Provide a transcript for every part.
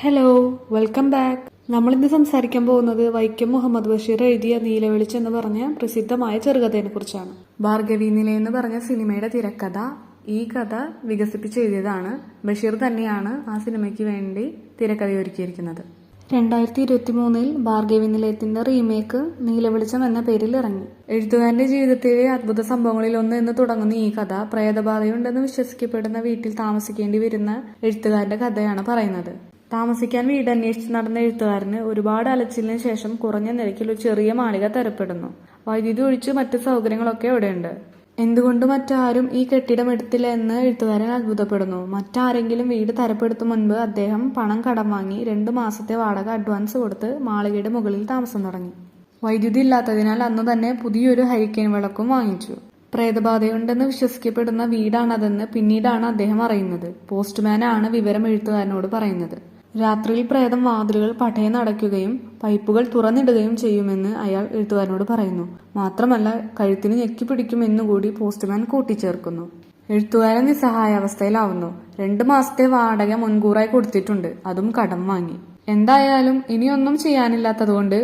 Hello, welcome back. നമ്മളിന്ന് സംസാരിക്കാൻ പോകുന്നത് വൈക്കം മുഹമ്മദ് ബഷീർ എഴുതിയ നീലവെളിച്ചം എന്ന് പറഞ്ഞ പ്രസിദ്ധമായ ചെറുകഥയെ കുറിച്ചാണ്. ഭാർഗവി നില എന്ന് പറഞ്ഞ സിനിമയുടെ തിരക്കഥ ഈ കഥ വികസിപ്പിച്ചെഴുതിയതാണ്. ബഷീർ തന്നെയാണ് ആ സിനിമയ്ക്ക് വേണ്ടി തിരക്കഥ ഒരുക്കിയിരിക്കുന്നത്. 2023 ഭാർഗവി നിലയത്തിന്റെ റീമേക്ക് നീലവെളിച്ചം എന്ന പേരിൽ ഇറങ്ങി. എഴുത്തുകാരന്റെ ജീവിതത്തിലെ അദ്ഭുത സംഭവങ്ങളിൽ ഒന്ന് എന്ന് തുടങ്ങുന്ന ഈ കഥ പ്രേതബാധയുണ്ടെന്ന് വിശ്വസിക്കപ്പെടുന്ന വീട്ടിൽ താമസിക്കേണ്ടി വരുന്ന എഴുത്തുകാരന്റെ കഥയാണ് പറയുന്നത്. താമസിക്കാൻ വീട് അന്വേഷിച്ച് നടന്ന എഴുത്തുകാരന് ഒരുപാട് അലച്ചിലിന് ശേഷം കുറഞ്ഞ നിരക്കിൽ ഒരു ചെറിയ മാളിക തരപ്പെടുന്നു. വൈദ്യുതി ഒഴിച്ച് മറ്റ് സൗകര്യങ്ങളൊക്കെ അവിടെയുണ്ട്. എന്തുകൊണ്ട് മറ്റാരും ഈ കെട്ടിടം എടുത്തില്ല എന്ന് എഴുത്തുകാരൻ അത്ഭുതപ്പെടുന്നു. മറ്റാരെങ്കിലും വീട് തരപ്പെടുത്തും മുൻപ് അദ്ദേഹം പണം കടം വാങ്ങി 2 മാസത്തെ വാടക അഡ്വാൻസ് കൊടുത്ത് മാളികയുടെ മുകളിൽ താമസം തുടങ്ങി. വൈദ്യുതി ഇല്ലാത്തതിനാൽ അന്നു തന്നെ പുതിയൊരു ഹരിക്കേൻ വിളക്കും വാങ്ങിച്ചു. പ്രേതബാധയുണ്ടെന്ന് വിശ്വസിക്കപ്പെടുന്ന വീടാണതെന്ന് പിന്നീടാണ് അദ്ദേഹം അറിയുന്നത്. പോസ്റ്റ്മാനാണ് വിവരം എഴുത്തുകാരനോട് പറയുന്നത്. രാത്രിയിൽ പ്രേതം വാതിലുകൾ പടയെന്നടയ്ക്കുകയും പൈപ്പുകൾ തുറന്നിടുകയും ചെയ്യുമെന്ന് അയാൾ എഴുത്തുകാരനോട് പറയുന്നു. മാത്രമല്ല കഴുത്തിന് ഞെക്കിപ്പിടിക്കുമെന്നുകൂടി പോസ്റ്റ്മാൻ കൂട്ടിച്ചേർക്കുന്നു. എഴുത്തുകാരൻ നിസ്സഹായാവസ്ഥയിലാവുന്നു. 2 മാസത്തെ വാടക മുൻകൂറായി കൊടുത്തിട്ടുണ്ട്, അതും കടം വാങ്ങി. എന്തായാലും ഇനിയൊന്നും ചെയ്യാനില്ലാത്തതുകൊണ്ട്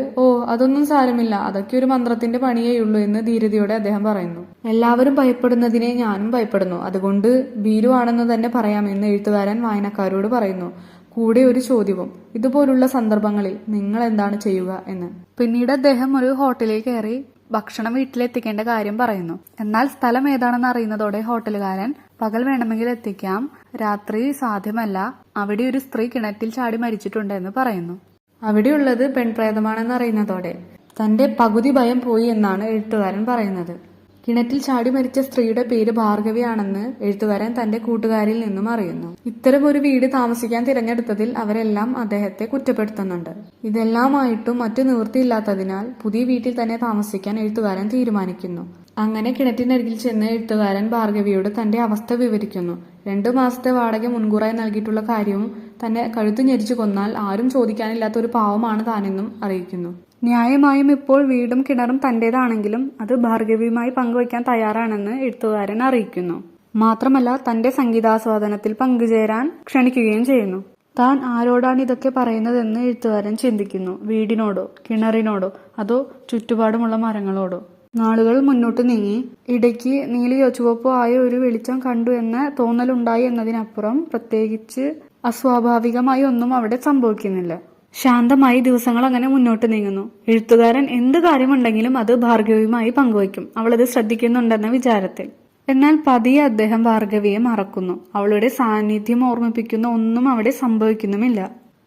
അതൊന്നും സാരമില്ല, അതൊക്കെ ഒരു മന്ത്രത്തിന്റെ പണിയേയുള്ളൂ എന്ന് ധീരതയോടെ അദ്ദേഹം പറയുന്നു. എല്ലാവരും ഭയപ്പെടുന്നതിനെ ഞാനും ഭയപ്പെടുന്നു, അതുകൊണ്ട് ഭീരുവാണെന്ന് തന്നെ പറയാമെന്ന് എഴുത്തുകാരൻ വായനക്കാരോട് പറയുന്നു. കൂടെ ഒരു ചോദ്യവും, ഇതുപോലുള്ള സന്ദർഭങ്ങളിൽ നിങ്ങൾ എന്താണ് ചെയ്യുക എന്ന്. പിന്നീട് അദ്ദേഹം ഒരു ഹോട്ടലിൽ കയറി ഭക്ഷണം വീട്ടിലെത്തിക്കേണ്ട കാര്യം പറയുന്നു. എന്നാൽ സ്ഥലം ഏതാണെന്ന് അറിയുന്നതോടെ ഹോട്ടലുകാരൻ പകൽ വേണമെങ്കിൽ എത്തിക്കാം, രാത്രി സാധ്യമല്ല, അവിടെ ഒരു സ്ത്രീ കിണറ്റിൽ ചാടി മരിച്ചിട്ടുണ്ടെന്ന് പറയുന്നു. അവിടെയുള്ളത് പെൺപ്രേതമാണെന്ന് അറിയുന്നതോടെ തന്റെ പകുതി ഭയം പോയി എന്നാണ് എഴുത്തുകാരൻ പറയുന്നത്. കിണറ്റിൽ ചാടി മരിച്ച സ്ത്രീയുടെ പേര് ഭാർഗവിയാണെന്ന് എഴുത്തുകാരൻ തന്റെ കൂട്ടുകാരിൽ നിന്നും അറിയുന്നു. ഇത്തരം ഒരു വീട് താമസിക്കാൻ തിരഞ്ഞെടുത്തതിൽ അവരെല്ലാം അദ്ദേഹത്തെ കുറ്റപ്പെടുത്തുന്നുണ്ട്. ഇതെല്ലാമായിട്ടും മറ്റു നിവൃത്തിയില്ലാത്തതിനാൽ പുതിയ വീട്ടിൽ തന്നെ താമസിക്കാൻ എഴുത്തുകാരൻ തീരുമാനിക്കുന്നു. അങ്ങനെ കിണറ്റിനരികിൽ ചെന്ന് എഴുത്തുകാരൻ ഭാർഗവിയോട് തന്റെ അവസ്ഥ വിവരിക്കുന്നു. 2 മാസത്തെ വാടക മുൻകൂറായി നൽകിയിട്ടുള്ള കാര്യവും തന്നെ കഴുത്തു ഞെരിച്ചു കൊന്നാൽ ആരും ചോദിക്കാനില്ലാത്ത ഒരു പാവമാണ് താനെന്നും അറിയിക്കുന്നു. ന്യായമായും ഇപ്പോൾ വീടും കിണറും തന്റേതാണെങ്കിലും അത് ഭാർഗവിയുമായി പങ്കുവയ്ക്കാൻ തയ്യാറാണെന്ന് എഴുത്തുകാരൻ അറിയിക്കുന്നു. മാത്രമല്ല തന്റെ സംഗീതാസ്വാദനത്തിൽ പങ്കുചേരാൻ ക്ഷണിക്കുകയും ചെയ്യുന്നു. താൻ ആരോടാണ് ഇതൊക്കെ പറയുന്നതെന്ന് എഴുത്തുകാരൻ ചിന്തിക്കുന്നു. വീടിനോടോ, കിണറിനോടോ, അതോ ചുറ്റുപാടുമുള്ള മരങ്ങളോടോ? നാളുകൾ മുന്നോട്ട് നീങ്ങി. ഇടയ്ക്ക് നീലിയോ ചുവപ്പോ ആയ ഒരു വെളിച്ചം കണ്ടു എന്ന തോന്നലുണ്ടായി എന്നതിനപ്പുറം പ്രത്യേകിച്ച് അസ്വാഭാവികമായി ഒന്നും അവിടെ സംഭവിക്കുന്നില്ല. ശാന്തമായി ദിവസങ്ങൾ അങ്ങനെ മുന്നോട്ട് നീങ്ങുന്നു. എഴുത്തുകാരൻ എന്ത് കാര്യമുണ്ടെങ്കിലും അത് ഭാർഗവിയുമായി പങ്കുവയ്ക്കും, അവളത് ശ്രദ്ധിക്കുന്നുണ്ടെന്ന വിചാരത്തിൽ. എന്നാൽ പതിയെ അദ്ദേഹം ഭാർഗവിയെ മറക്കുന്നു. അവളുടെ സാന്നിധ്യം ഓർമ്മിപ്പിക്കുന്ന ഒന്നും അവിടെ സംഭവിക്കുന്നുമില്ല.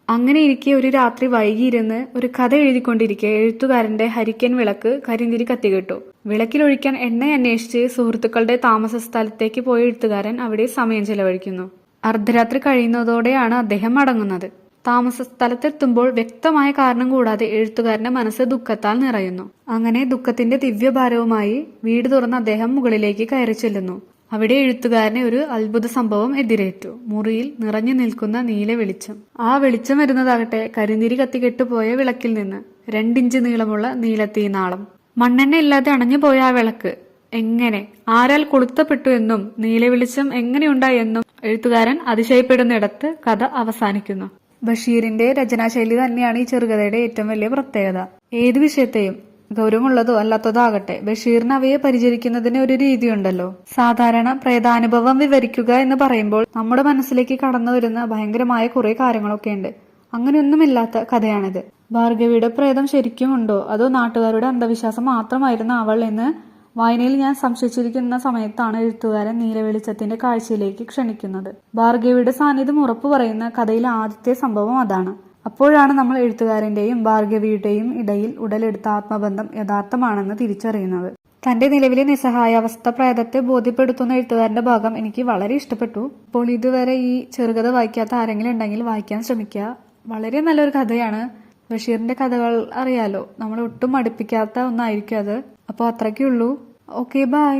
അങ്ങനെ ഇരിക്കെ ഒരു രാത്രി വൈകിയിരുന്ന് ഒരു കഥ എഴുതിക്കൊണ്ടിരിക്കെ എഴുത്തുകാരന്റെ ഹരിക്കൻ വിളക്ക് കരിന്തിരി കത്തികെട്ടു. വിളക്കിലൊഴിക്കാൻ എണ്ണ അന്വേഷിച്ച് സുഹൃത്തുക്കളുടെ താമസ സ്ഥലത്തേക്ക് പോയ എഴുത്തുകാരൻ അവിടെ സമയം ചെലവഴിക്കുന്നു. അർദ്ധരാത്രി കഴിയുന്നതോടെയാണ് അദ്ദേഹം മടങ്ങുന്നത്. താമസ സ്ഥലത്തെത്തുമ്പോൾ വ്യക്തമായ കാരണം കൂടാതെ എഴുത്തുകാരന്റെ മനസ്സ് ദുഃഖത്താൽ നിറയുന്നു. അങ്ങനെ ദുഃഖത്തിന്റെ ദിവ്യഭാരവുമായി വീട് തുറന്ന് അദ്ദേഹം മുകളിലേക്ക് കയറി ചെല്ലുന്നു. അവിടെ എഴുത്തുകാരനെ ഒരു അത്ഭുത സംഭവം എതിരേറ്റു. മുറിയിൽ നിറഞ്ഞു നിൽക്കുന്ന നീല വെളിച്ചം. ആ വെളിച്ചം വരുന്നതാകട്ടെ കരിന്തിരി കത്തികെട്ടുപോയ വിളക്കിൽ നിന്ന്. 2 ഇഞ്ച് നീളമുള്ള നീലത്തീനാളം. മണ്ണെണ്ണ ഇല്ലാതെ അണഞ്ഞുപോയ ആ വിളക്ക് എങ്ങനെ, ആരാൽ കൊളുത്തപ്പെട്ടു എന്നും നീല വെളിച്ചം എങ്ങനെയുണ്ടായി എന്നും എഴുത്തുകാരൻ അതിശയപ്പെടുന്നിടത്ത് കഥ അവസാനിക്കുന്നു. ബഷീറിന്റെ രചനാശൈലി തന്നെയാണ് ഈ ചെറുകഥയുടെ ഏറ്റവും വലിയ പ്രത്യേകത. ഏത് വിഷയത്തെയും, ഗൗരവമുള്ളതോ അല്ലാത്തതോ ആകട്ടെ, ബഷീറിന് അവയെ പരിചരിക്കുന്നതിന് ഒരു രീതിയുണ്ടല്ലോ. സാധാരണ പ്രേതാനുഭവം വിവരിക്കുക എന്ന് പറയുമ്പോൾ നമ്മുടെ മനസ്സിലേക്ക് കടന്നു വരുന്ന ഭയങ്കരമായ കുറെ കാര്യങ്ങളൊക്കെ ഉണ്ട്. അങ്ങനെയൊന്നുമില്ലാത്ത കഥയാണിത്. ഭാർഗവിയുടെ പ്രേതം ശരിക്കും ഉണ്ടോ അതോ നാട്ടുകാരുടെ അന്ധവിശ്വാസം മാത്രമായിരുന്നു അവൾ എന്ന് വായനയിൽ ഞാൻ സംശയിച്ചിരിക്കുന്ന സമയത്താണ് എഴുത്തുകാരൻ നീലവെളിച്ചത്തിന്റെ കാഴ്ചയിലേക്ക് ക്ഷണിക്കുന്നത്. ഭാർഗവിയുടെ സാന്നിധ്യം ഉറപ്പു പറയുന്ന കഥയിലെ ആദ്യത്തെ സംഭവം അതാണ്. അപ്പോഴാണ് നമ്മൾ എഴുത്തുകാരന്റെയും ഭാർഗവിയുടെയും ഇടയിൽ ഉടലെടുത്ത ആത്മബന്ധം യഥാർത്ഥമാണെന്ന് തിരിച്ചറിയുന്നത്. തന്റെ നിലവിലെ നിസ്സഹായാവസ്ഥ പ്രേതത്തെ ബോധ്യപ്പെടുത്തുന്ന എഴുത്തുകാരന്റെ ഭാഗം എനിക്ക് വളരെ ഇഷ്ടപ്പെട്ടു. അപ്പോൾ ഇതുവരെ ഈ ചെറുകഥ വായിക്കാത്ത ആരെങ്കിലും ഉണ്ടെങ്കിൽ വായിക്കാൻ ശ്രമിക്കുക. വളരെ നല്ലൊരു കഥയാണ്. ബഷീറിന്റെ കഥകൾ അറിയാലോ, നമ്മൾ ഒട്ടും അടുപ്പിക്കാത്ത ഒന്നായിരിക്കും അത്. അപ്പോൾ അത്രയ്ക്കുള്ളൂ. Okay, by.